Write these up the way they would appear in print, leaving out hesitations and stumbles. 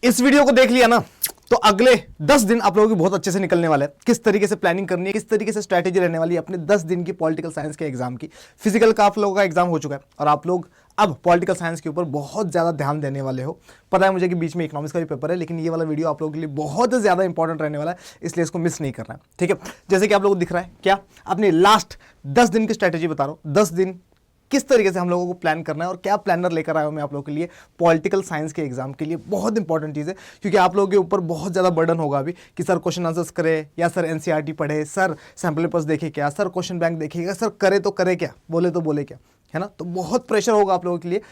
इस वीडियो को देख लिया ना तो अगले 10 दिन आप लोगों की बहुत अच्छे से निकलने वाला है। किस तरीके से प्लानिंग करनी है, किस तरीके से स्ट्रैटेजी रहने वाली है अपने 10 दिन की पॉलिटिकल साइंस के एग्जाम की। फिजिकल का आप लोगों का एग्जाम हो चुका है और आप लोग अब पॉलिटिकल साइंस के ऊपर बहुत ज़्यादा ध्यान देने वाले हो। पता है मुझे कि बीच में इकोनॉमिक्स का भी पेपर है, लेकिन ये वाला वीडियो आप लोगों के लिए बहुत ज़्यादा इंपॉर्टेंट रहने वाला है, इसलिए इसको मिस नहीं करना है। ठीक है, जैसे कि आप लोगों को दिख रहा है क्या, अपने लास्ट 10 दिन की स्ट्रैटेजी बता रहा हूँ। 10 दिन किस तरीके से हम लोगों को प्लान करना है और क्या प्लानर लेकर आया हूं मैं आप लोगों के लिए पॉलिटिकल साइंस के एग्जाम के लिए। बहुत इंपॉर्टेंट चीज़ है, क्योंकि आप लोगों के ऊपर बहुत ज़्यादा बर्डन होगा अभी कि सर क्वेश्चन आंसर्स करे, या सर एनसीईआरटी पढ़े, सर सैम्पल पेपर्स देखे क्या, सर क्वेश्चन बैंक देखेगा, सर करे तो करे क्या, बोले तो बोले क्या, है ना। तो बहुत प्रेशर होगा आप लोगों के लिए,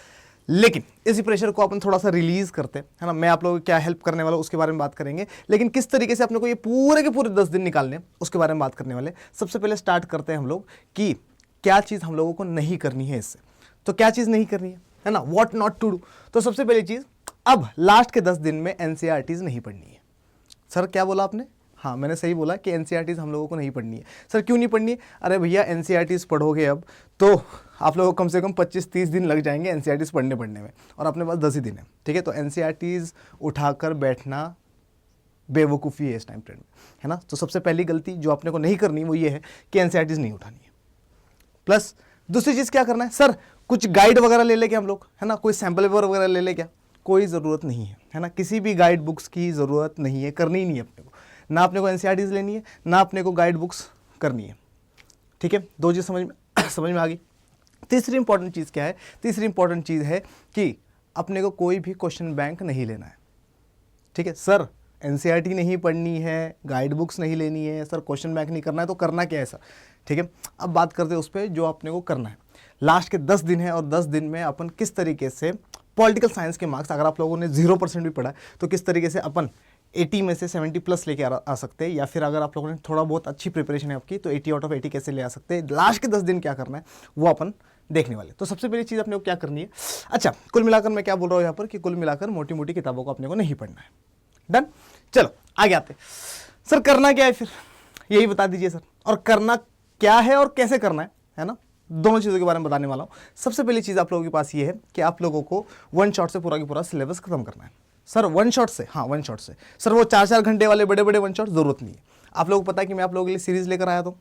लेकिन इसी प्रेशर को अपन थोड़ा सा रिलीज करते हैं, है ना। मैं आप लोगों को क्या हेल्प करने वाला हूं उसके बारे में बात करेंगे, लेकिन किस तरीके से अपने को ये पूरे के पूरे 10 दिन निकालने उसके बारे में बात करने वाले। सबसे पहले स्टार्ट करते हैं हम लोग कि क्या चीज़ हम लोगों को नहीं करनी है इससे। तो क्या चीज़ नहीं करनी है ना, व्हाट नॉट टू डू। तो सबसे पहली चीज़, अब लास्ट के 10 दिन में एनसीईआरटीज़ नहीं पढ़नी है। सर क्या बोला आपने? हाँ, मैंने सही बोला कि एनसीईआरटीज़ हम लोगों को नहीं पढ़नी है। सर क्यों नहीं पढ़नी है? अरे भैया एनसीईआरटीज़ पढ़ोगे अब तो आप लोगों को कम से कम 25-30 दिन लग जाएंगे एनसीईआरटीज़ पढ़ने में, और अपने पास 10 ही दिन है। ठीक है, तो एनसीईआरटीज़ उठाकर बैठना बेवकूफ़ी है इस टाइम पीरियड में, है ना। तो सबसे पहली गलती जो अपने को नहीं करनी वो ये है कि एनसीईआरटीज़ नहीं उठानी है। प्लस दूसरी चीज़ क्या करना है, सर कुछ गाइड वगैरह ले ले क्या हम लोग, है ना, कोई सैम्पल पेपर वगैरह ले ले क्या? कोई ज़रूरत नहीं है ना, किसी भी गाइड बुक्स की ज़रूरत नहीं है, करनी ही नहीं है अपने को। ना अपने को एनसीईआरटीज़ लेनी है, ना अपने को गाइड बुक्स करनी है। ठीक है, दो चीज़ समझ में आ गई। तीसरी इंपॉर्टेंट चीज़ क्या है? तीसरी इंपॉर्टेंट चीज़ है कि अपने को कोई भी क्वेश्चन बैंक नहीं लेना है। ठीक है, सर एनसीईआरटी नहीं पढ़नी है, गाइड बुक्स नहीं लेनी है, सर क्वेश्चन बैंक नहीं करना है, तो करना क्या है सर? ठीक है, अब बात करते हैं उस पर जो अपने को करना है। लास्ट के 10 दिन है और 10 दिन में अपन किस तरीके से पॉलिटिकल साइंस के मार्क्स, अगर आप लोगों ने 0% भी पढ़ा है तो किस तरीके से अपन 80 में से 70+ लेके आ सकते हैं, या फिर अगर आप लोगों ने थोड़ा बहुत अच्छी प्रिपरेशन है आपकी तो 80 आउट ऑफ 80 कैसे ले आ सकते हैं। लास्ट के 10 दिन क्या करना है वो अपन देखने वाले। तो सबसे पहली चीज़ अपने को क्या करनी है, अच्छा कुल मिलाकर मैं क्या बोल रहा हूँ यहाँ पर कि कुल मिलाकर मोटी मोटी किताबों को अपने को नहीं पढ़ना है। डन, चलो आगे आते। सर करना क्या है फिर, यही बता दीजिए सर। और करना क्या है और कैसे करना है ना, दोनों चीज़ों के बारे में बताने वाला हूँ। सबसे पहली चीज़ आप लोगों के पास ये है कि आप लोगों को वन शॉट से पूरा की पूरा सिलेबस खत्म करना है। सर वन शॉट से? हाँ वन शॉट से। सर वो 4-4 घंटे वाले बड़े बड़े वन शॉट ज़रूरत नहीं है। आप लोगों को पता है कि मैं आप लोगों के लिए सीरीज़ लेकर आया था।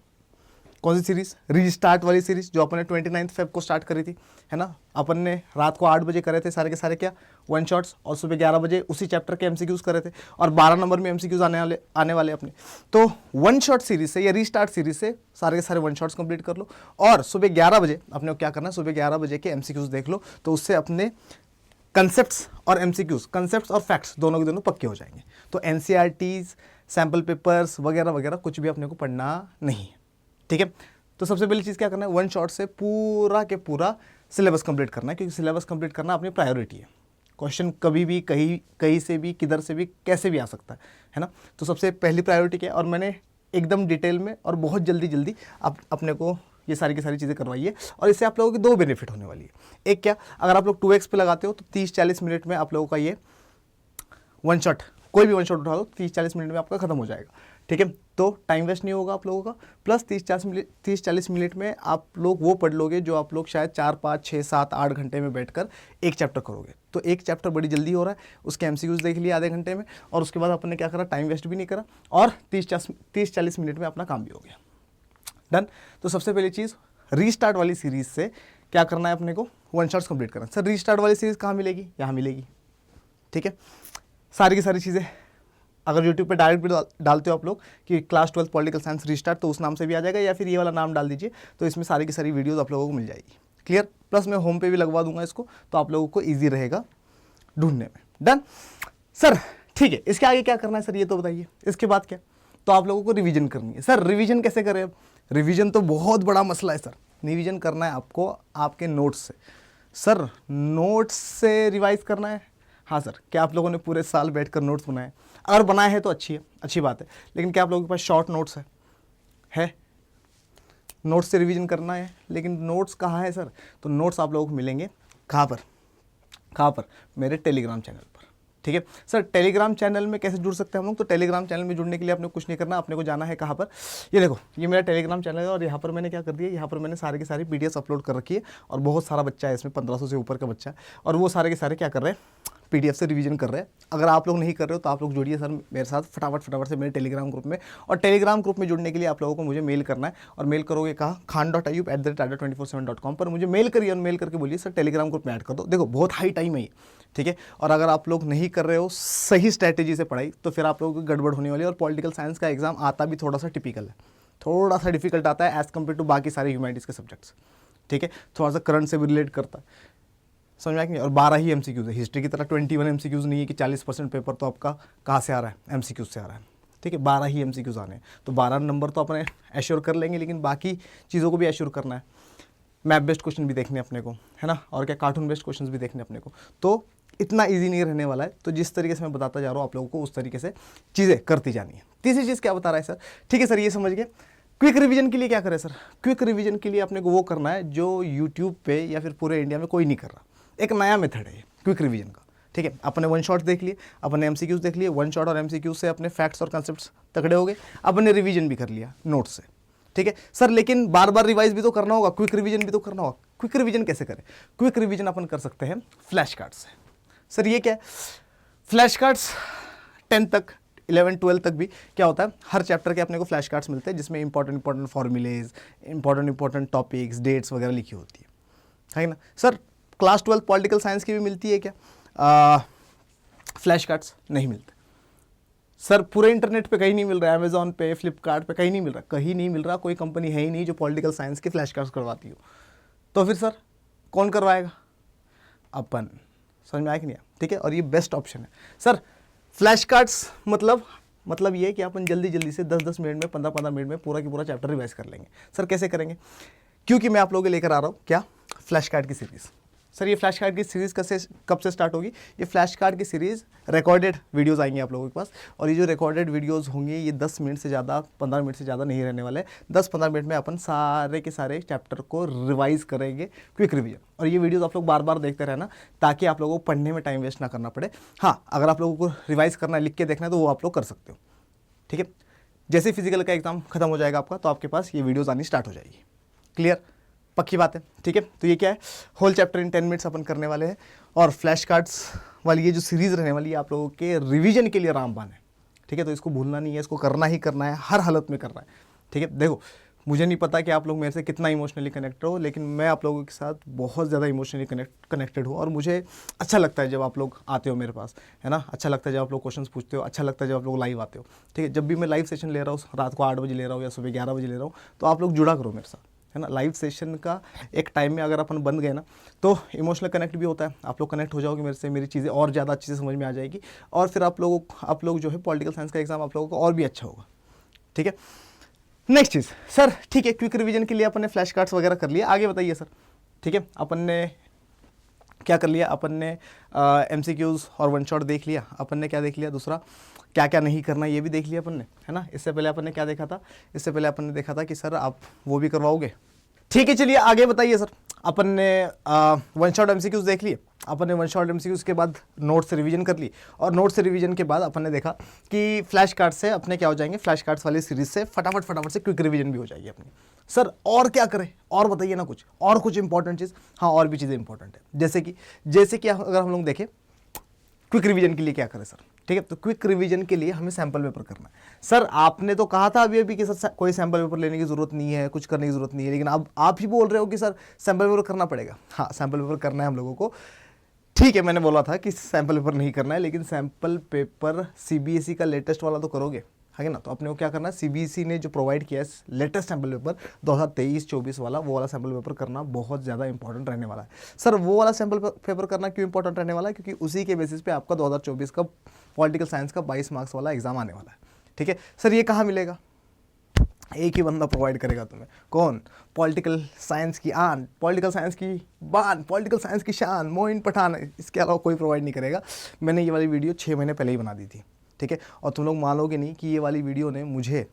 कौन सी सीरीज़? रीस्टार्ट वाली सीरीज़, जो अपन ने 29 फेब को स्टार्ट करी थी, है ना। अपन ने रात को 8 बजे करे थे सारे के सारे क्या, वन शॉट्स, और सुबह 11 बजे उसी चैप्टर के एमसीक्यूज़ करे थे, और 12 नंबर में एमसीक्यूज़ आने वाले अपने। तो वन शॉट सीरीज़ से या रीस्टार्ट सीरीज़ से सारे के सारे वन शॉट्स कंप्लीट कर लो, और सुबह 11 बजे अपने को क्या करना है, सुबह 11 बजे के एमसीक्यूज़ देख लो, तो उससे अपने कंसेप्ट्स और एमसीक्यूज़, कंसेप्ट्स और फैक्ट्स दोनों के दोनों पक्के हो जाएंगे। तो एनसीईआरटीज़, सैम्पल पेपर्स वगैरह वगैरह कुछ भी अपने को पढ़ना नहीं है। ठीक है, तो सबसे पहली चीज़ क्या करना है, वन शॉट से पूरा के पूरा सिलेबस कंप्लीट करना है, क्योंकि सिलेबस कंप्लीट करना अपनी प्रायोरिटी है। क्वेश्चन कभी भी कहीं से भी किधर से भी कैसे भी आ सकता है ना। तो सबसे पहली प्रायोरिटी क्या है, और मैंने एकदम डिटेल में और बहुत जल्दी अपने को ये सारी की सारी चीज़ें करवाई है, और इससे आप लोगों की दो बेनिफिट होने वाली है। एक क्या, अगर आप लोग 2x पे लगाते हो तो 30-40 मिनट में आप लोगों का ये वन शॉट, कोई भी वन शॉट उठा दो 30-40 मिनट में आपका खत्म हो जाएगा। ठीक है, तो टाइम वेस्ट नहीं होगा आप लोगों का। प्लस 30-40 मिनट में आप लोग वो पढ़ लोगे जो आप लोग शायद 4-5-6-7-8 घंटे में बैठकर एक चैप्टर करोगे। तो एक चैप्टर बड़ी जल्दी हो रहा है, उसके एमसीक्यूज़ देख लिए आधे घंटे में, और उसके बाद अपन ने क्या करा, टाइम वेस्ट भी नहीं करा, और 30-40 मिनट में अपना काम भी हो गया। डन। तो सबसे पहली चीज़, रीस्टार्ट वाली सीरीज़ से क्या करना है अपने को, वन शॉट्स कंप्लीट करना है। सर रीस्टार्ट वाली सीरीज़ कहाँ मिलेगी? यहाँ मिलेगी। ठीक है, सारी की सारी चीज़ें अगर यूट्यूब पे डायरेक्ट भी डालते हो आप लोग कि क्लास 12 पॉलिटिकल साइंस रीस्टार्ट, तो उस नाम से भी आ जाएगा, या फिर ये वाला नाम डाल दीजिए, तो इसमें सारी की सारी वीडियोस आप लोगों को मिल जाएगी। क्लियर? प्लस मैं होम पे भी लगवा दूंगा इसको, तो आप लोगों को ईजी रहेगा ढूंढने में। डन सर, ठीक है। इसके आगे क्या करना है सर, ये तो बताइए। इसके बाद क्या, तो आप लोगों को रिविजन करनी है। सर रिविजन कैसे करें? अब रिविजन तो बहुत बड़ा मसला है सर। रिविजन करना है आपको आपके नोट्स से। सर नोट्स से रिवाइज करना है? हाँ सर। क्या आप लोगों ने पूरे साल बैठकर नोट्स बनाए? अगर बनाए हैं तो अच्छी बात है, लेकिन क्या आप लोगों के पास शॉर्ट नोट्स है? नोट्स से रिवीजन करना है, लेकिन नोट्स कहाँ है सर? तो नोट्स आप लोगों को मिलेंगे कहाँ पर? मेरे टेलीग्राम चैनल पर। ठीक है सर, टेलीग्राम चैनल में कैसे जुड़ सकते हैं हम लोग? तो टेलीग्राम चैनल में जुड़ने के लिए आपने कुछ नहीं करना, अपने को जाना है कहाँ पर, ये देखो, ये मेरा टेलीग्राम चैनल है, और यहाँ पर मैंने क्या कर दिया, यहाँ पर मैंने सारे के सारे पीडीएफ अपलोड कर रखी है, और बहुत सारा बच्चा है इसमें, 1500 से ऊपर का बच्चा है, और वो सारे के सारे क्या कर रहे हैं, PDF से रिवीजन कर रहे हैं। अगर आप लोग नहीं कर रहे हो तो आप लोग जुड़िए सर मेरे साथ फटाफट से मेरे टेलीग्राम ग्रुप में। और टेलीग्राम ग्रुप में जुड़ने के लिए आप लोगों को मुझे मेल करना है, और मेल करोगे कहाँ, khan.ayub@ada247.com पर मुझे मेल करिए और मेल करके बोलिए सर टेलीग्राम ग्रुप में ऐड कर दो। देखो बहुत हाई टाइम है ये, ठीक है। और अगर आप लोग नहीं कर रहे हो सही स्ट्रैटेजी से पढ़ाई तो फिर आप लोगों की गड़बड़ होने वाली है। और पॉलिटिकल साइंस का एग्जाम आता भी थोड़ा सा टिपिकल है, थोड़ा सा डिफिकल्ट आता है एज़ कम्पेयर टू बाकी सारे ह्यूमैनिटीज़ के सब्जेक्ट्स, ठीक है। थोड़ा सा करंट से भी रिलेट करता है, समझ में आया कि नहीं। और 12 ही MCQs है, हिस्ट्री की तरह 21 MCQs नहीं है कि 40% पेपर तो आपका कहाँ से आ रहा है, MCQs से आ रहा है, ठीक है। 12 ही MCQs आने हैं, तो 12 नंबर तो अपने एश्योर कर लेंगे, लेकिन बाकी चीज़ों को भी एश्योर करना है। मैप बेस्ड क्वेश्चन भी देखने अपने को, है ना, और क्या कार्टून बेस्ड क्वेश्चन भी देखने अपने को। तो इतना ईजी नहीं रहने वाला है। तो जिस तरीके से मैं बताता जा रहा हूँ आप लोगों को उस तरीके से चीज़ें करती जानी है। तीसरी चीज़ क्या बता रहा है सर, ठीक है सर ये समझ गए। क्विक रिवीजन के लिए क्या करें सर, क्विक रिवीजन के लिए अपने को वो करना है जो यूट्यूब पे या फिर पूरे इंडिया में कोई नहीं कर रहा। एक नया मेथड है ये क्विक रिवीजन का, ठीक है। अपने वन शॉट देख लिए, अपने MCQs देख लिए, वन शॉट और MCQ से अपने फैक्ट्स और कॉन्सेप्ट्स तगड़े हो गए, अपने रिवीजन भी कर लिया नोट्स से, ठीक है सर। लेकिन बार बार रिवाइज भी तो करना होगा, क्विक रिवीजन भी तो करना होगा। क्विक रिवीजन कैसे करें, क्विक रिवीजन अपन कर सकते हैं फ्लैश कार्ड से। सर ये क्या है, फ्लैश कार्ड्स 10 तक 11 12 तक भी क्या होता है, हर चैप्टर के अपने को फ्लैश कार्ड्स मिलते हैं जिसमें important formulas, important topics, dates वगैरह लिखी होती है ना। सर क्लास 12 पॉलिटिकल साइंस की भी मिलती है क्या, फ्लैश कार्ड्स नहीं मिलते सर। पूरे इंटरनेट पे कहीं नहीं मिल रहा है, अमेजॉन पे, फ्लिपकार्ट पे कहीं नहीं मिल रहा, कहीं नहीं मिल रहा। कोई कंपनी है ही नहीं जो पॉलिटिकल साइंस के फ्लैश कार्ड्स करवाती हो। तो फिर सर कौन करवाएगा, अपन। समझ में आया कि नहीं, ठीक है। और ये बेस्ट ऑप्शन है सर। फ्लैश कार्ड्स मतलब ये कि अपन जल्दी से 10-10 मिनट में, 15-15 मिनट में पूरा की पूरा चैप्टर रिवाइज कर लेंगे। सर कैसे करेंगे, क्योंकि मैं आप लोगों के लेकर आ रहा हूँ क्या, फ्लैश कार्ड की सीरीज़। सर ये फ्लैश कार्ड की सीरीज़ कब से स्टार्ट होगी, ये फ्लैश कार्ड की सीरीज़ रिकॉर्डेड वीडियोस आएंगे आप लोगों के पास। और ये जो रिकॉर्डेड वीडियोस होंगे ये 10 मिनट से ज़्यादा, 15 मिनट से ज़्यादा नहीं रहने वाले। 10-15 मिनट में अपन सारे के सारे चैप्टर को रिवाइज करेंगे, क्विक रिवीजन। और ये वीडियोस आप लोग बार बार देखते रहना ताकि आप लोगों को पढ़ने में टाइम वेस्ट ना करना पड़े। हाँ, अगर आप लोगों को रिवाइज करना है, लिख के देखना है, तो वो आप लोग कर सकते हो, ठीक है। जैसे फिजिकल का एग्जाम खत्म हो जाएगा आपका तो आपके पास ये वीडियोज़ आनी स्टार्ट हो जाएगी। क्लियर, पक्की बात है, ठीक है। तो ये क्या है, होल चैप्टर इन 10 मिनट्स अपन करने वाले हैं। और फ्लैश कार्ड्स वाली ये जो सीरीज़ रहने वाली है आप लोगों के रिवीजन के लिए रामबाण है, ठीक है। तो इसको भूलना नहीं है, इसको करना ही करना है, हर हालत में करना है, ठीक है। देखो मुझे नहीं पता कि आप लोग मेरे से कितना इमोशनली कनेक्टेड हो, लेकिन मैं आप लोगों के साथ बहुत ज़्यादा इमोशनली कनेक्टेड हूँ। और मुझे अच्छा लगता है जब आप लोग आते हो मेरे पास, है ना। अच्छा लगता है जब आप लोग क्वेश्चंस पूछते हो, अच्छा लगता है जब आप लोग लाइव आते हो, ठीक है। जब भी मैं लाइव सेशन ले रहा हूँ, रात को 8 बजे ले रहा हूँ या सुबह 11 बजे ले रहा हूँ, तो आप लोग जुड़ा करो मेरे साथ, है ना। लाइव सेशन का एक टाइम में अगर अपन बन गए ना तो इमोशनल कनेक्ट भी होता है। आप लोग कनेक्ट हो जाओगे मेरे से, मेरी चीज़ें और ज़्यादा अच्छे से समझ में आ जाएगी। और फिर आप लोग जो है पॉलिटिकल साइंस का एग्जाम आप लोगों को और भी अच्छा होगा, ठीक है। नेक्स्ट चीज़ सर, ठीक है, क्विक रिवीजन के लिए अपन ने फ्लैश कार्ड्स वगैरह कर लिया, आगे बताइए सर, ठीक है। अपन ने क्या कर लिया, अपन ने MCQs और वन शॉट देख लिया। अपन ने क्या देख लिया, दूसरा क्या क्या नहीं करना ये भी देख लिया अपन ने, है ना। इससे पहले अपन ने क्या देखा था, इससे पहले अपन ने देखा था कि सर आप वो भी करवाओगे, ठीक है। चलिए आगे बताइए सर। अपन ने वन शॉट MCQs देख लिए, अपन ने वन शॉट MCQs के बाद नोट से रिवीजन कर ली। और नोट से रिवीजन के बाद अपन ने देखा कि फ्लैश कार्ड से अपने क्या हो जाएंगे, फ्लैश कार्ड्स वाली सीरीज से फटाफट से क्विक रिवीजन भी हो जाएगी अपनी। सर और क्या करें, और बताइए ना कुछ, और कुछ इंपॉर्टेंट चीज़। हाँ, और भी चीज़ें इंपॉर्टेंट है, जैसे कि अगर हम लोग देखें क्विक रिवीजन के लिए क्या करें सर, ठीक है। तो क्विक रिवीजन के लिए हमें सैम्पल पेपर करना है। सर आपने तो कहा था अभी कि सर कोई सैम्पल पेपर लेने की ज़रूरत नहीं है, कुछ करने की ज़रूरत नहीं है, लेकिन अब आप ही बोल रहे हो कि सर सैम्पल पेपर करना पड़ेगा। हाँ, सैम्पल पेपर करना है हम लोगों को, ठीक है। मैंने बोला था कि सैम्पल पेपर नहीं करना है, लेकिन सैम्पल पेपर CBSE का लेटेस्ट वाला तो करोगे, है ना। तो अपने को क्या करना है, CBSE ने जो प्रोवाइड किया है लेटेस्ट सैम्पल पेपर 2023-24 वाला, वो वाला सैम्पल पेपर करना बहुत ज़्यादा इंपॉर्टेंट रहने वाला है। सर वो वाला सैम्पल पेपर करना क्यों इंपॉर्टेंट रहने वाला है, क्योंकि उसी के बेसिस पे आपका 2024 का पॉलिटिकल साइंस का 22 मार्क्स वाला एग्जाम आने वाला है, ठीक है। सर ये कहाँ मिलेगा, एक ही बंदा प्रोवाइड करेगा तुम्हें, कौन, पॉलिटिकल साइंस की आन, पॉलिटिकल साइंस की बान, पॉलिटिकल साइंस की शान, मोइन पठान। इसके अलावा कोई प्रोवाइड नहीं करेगा। मैंने ये वाली वीडियो 6 महीने पहले ही बना दी थी, ठीक है। और तुम लोग मानोगे नहीं कि ये वाली वीडियो ने मुझे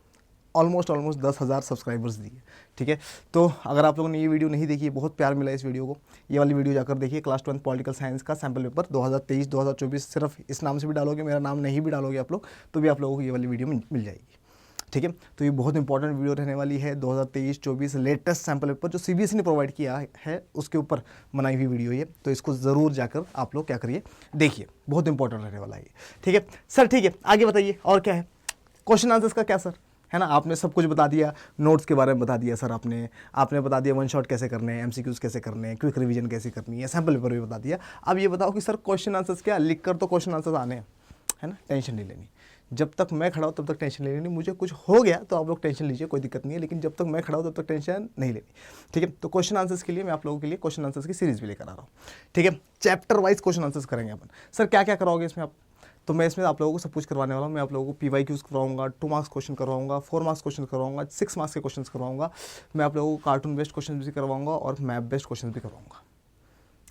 ऑलमोस्ट 10,000 सब्सक्राइबर्स दिए, ठीक है। तो अगर आप लोगों ने ये वीडियो नहीं देखी, बहुत प्यार मिला इस वीडियो को, ये वाली वीडियो जाकर देखिए। क्लास 12 पॉलिटिकल साइंस का सैम्पल पेपर 2023-2024, सिर्फ इस नाम से भी डालोगे, मेरा नाम नहीं भी डालोगे आप लोग, तो भी आप लोगों को ये वाली वीडियो मिल जाएगी, ठीक है। तो ये बहुत इंपॉर्टेंट वीडियो रहने वाली है, 2023-24 लेटेस्ट सैम्पल पेपर जो सीबीएसई ने प्रोवाइड किया है उसके ऊपर बनाई हुई वीडियो ये, तो इसको ज़रूर जाकर आप लोग क्या करिए, देखिए, बहुत इंपॉर्टेंट रहने वाला है ये, ठीक है सर। ठीक है, आगे बताइए और क्या है, क्वेश्चन आंसर्स का क्या सर, है ना। आपने सब कुछ बता दिया, नोट्स के बारे में बता दिया सर, आपने बता दिया वन शॉट कैसे करने हैं, एमसीक्यूज कैसे करने हैं, क्विक रिवीजन कैसे करनी है, सैम्पल पेपर भी बता दिया। अब ये बताओ कि सर क्वेश्चन आंसर्स क्या, लिख कर तो क्वेश्चन आंसर्स आने हैं, है ना, टेंशन नहीं लेनी। जब तक मैं खड़ा हूँ तब तक टेंशन नहीं लेनी, मुझे कुछ हो गया तो आप लोग टेंशन लीजिए, कोई दिक्कत नहीं है, लेकिन जब तक मैं खड़ा हूँ तब तक टेंशन नहीं लेनी, ठीक है। तो क्वेश्चन आंसर्स के लिए मैं आप लोगों के लिए क्वेश्चन आंसर्स की सीरीज भी लेकर आ रहा हूँ, ठीक है। चैप्टर वाइज क्वेश्चन आंसर्स करेंगे अपन। सर क्या क्या कराओगे इसमें आप, तो मैं इसमें आप लोगों को सब कुछ करवाने वाला हूँ। मैं आप लोगों को PYQs करवाऊंगा, 2 मार्क्स क्वेश्चन करवाऊंगा, 4 मार्क्स क्वेश्चन करवाऊंगा, 6 मार्क्स के क्वेश्चन करवाऊंगा। मैं आप लोगों को कार्टून बेस्ड क्वेश्चन भी करवाऊंगा और मैप बेस्ड क्वेश्चन भी करवाऊंगा।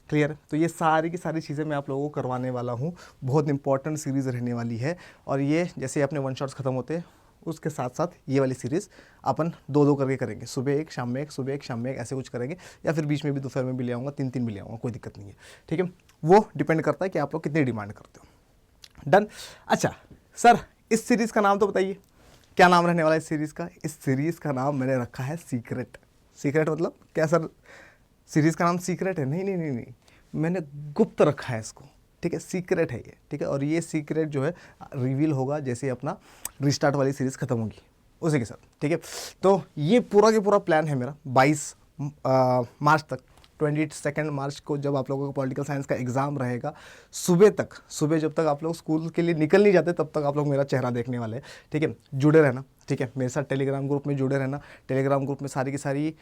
क्लियर है। तो ये सारी की सारी चीज़ें मैं आप लोगों को करवाने वाला हूँ। बहुत इंपॉर्टेंट सीरीज़ रहने वाली है, और ये जैसे अपने वन शॉट्स खत्म होते हैं उसके साथ साथ ये वाली सीरीज़ अपन 2-2 करके करेंगे, सुबह एक शाम में एक, सुबह एक शाम में एक, ऐसे कुछ करेंगे, या फिर बीच में भी दोपहर में भी ले आऊँगा, 3-3 भी ले आऊँगा, कोई दिक्कत नहीं है, ठीक है। वो डिपेंड करता है कि आप लोग कितनी डिमांड करते हो। डन। अच्छा सर, इस सीरीज़ का नाम तो बताइए, क्या नाम रहने वाला है इस सीरीज़ का। इस सीरीज़ का नाम मैंने रखा है सीक्रेट। सीक्रेट मतलब क्या सर, सीरीज़ का नाम सीक्रेट है? नहीं नहीं नहीं नहीं, मैंने गुप्त रखा है इसको, ठीक है, सीक्रेट है ये, ठीक है। और ये सीक्रेट जो है रिवील होगा जैसे अपना रिस्टार्ट वाली सीरीज़ खत्म होगी उसी के साथ, ठीक है। तो ये पूरा के पूरा प्लान है मेरा 22 मार्च तक, 22 मार्च को जब आप लोगों का पॉलिटिकल साइंस का एग्ज़ाम रहेगा, सुबह जब तक आप लोग स्कूल के लिए निकल नहीं जाते तब तक आप लोग मेरा चेहरा देखने वाले हैं, ठीक है। जुड़े रहना, ठीक है, मेरे साथ टेलीग्राम ग्रुप में जुड़े रहना। टेलीग्राम ग्रुप में सारी की सारी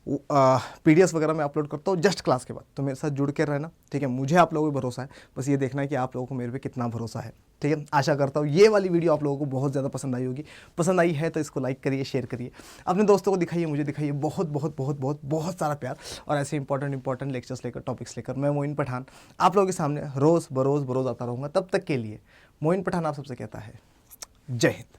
PDFs वगैरह मैं अपलोड करता हूँ जस्ट क्लास के बाद, तो मेरे साथ जुड़ के रहना, ठीक है। मुझे आप लोगों पर भरोसा है, बस ये देखना है कि आप लोगों को मेरे पे कितना भरोसा है, ठीक है। आशा करता हूँ ये वाली वीडियो आप लोगों को बहुत ज़्यादा पसंद आई होगी। पसंद आई है तो इसको लाइक करिए, शेयर करिए, अपने दोस्तों को दिखाइए, मुझे दिखाइए। बहुत बहुत बहुत बहुत बहुत सारा प्यार, और ऐसे इंपॉर्टेंट लेक्चर्स लेकर, टॉपिक्स लेकर मैं मोइन पठान आप लोगों के सामने रोज़ बरोज़ आता रहूँगा। तब तक के लिए मोइन पठान आप सबसे कहता है जय हिंद।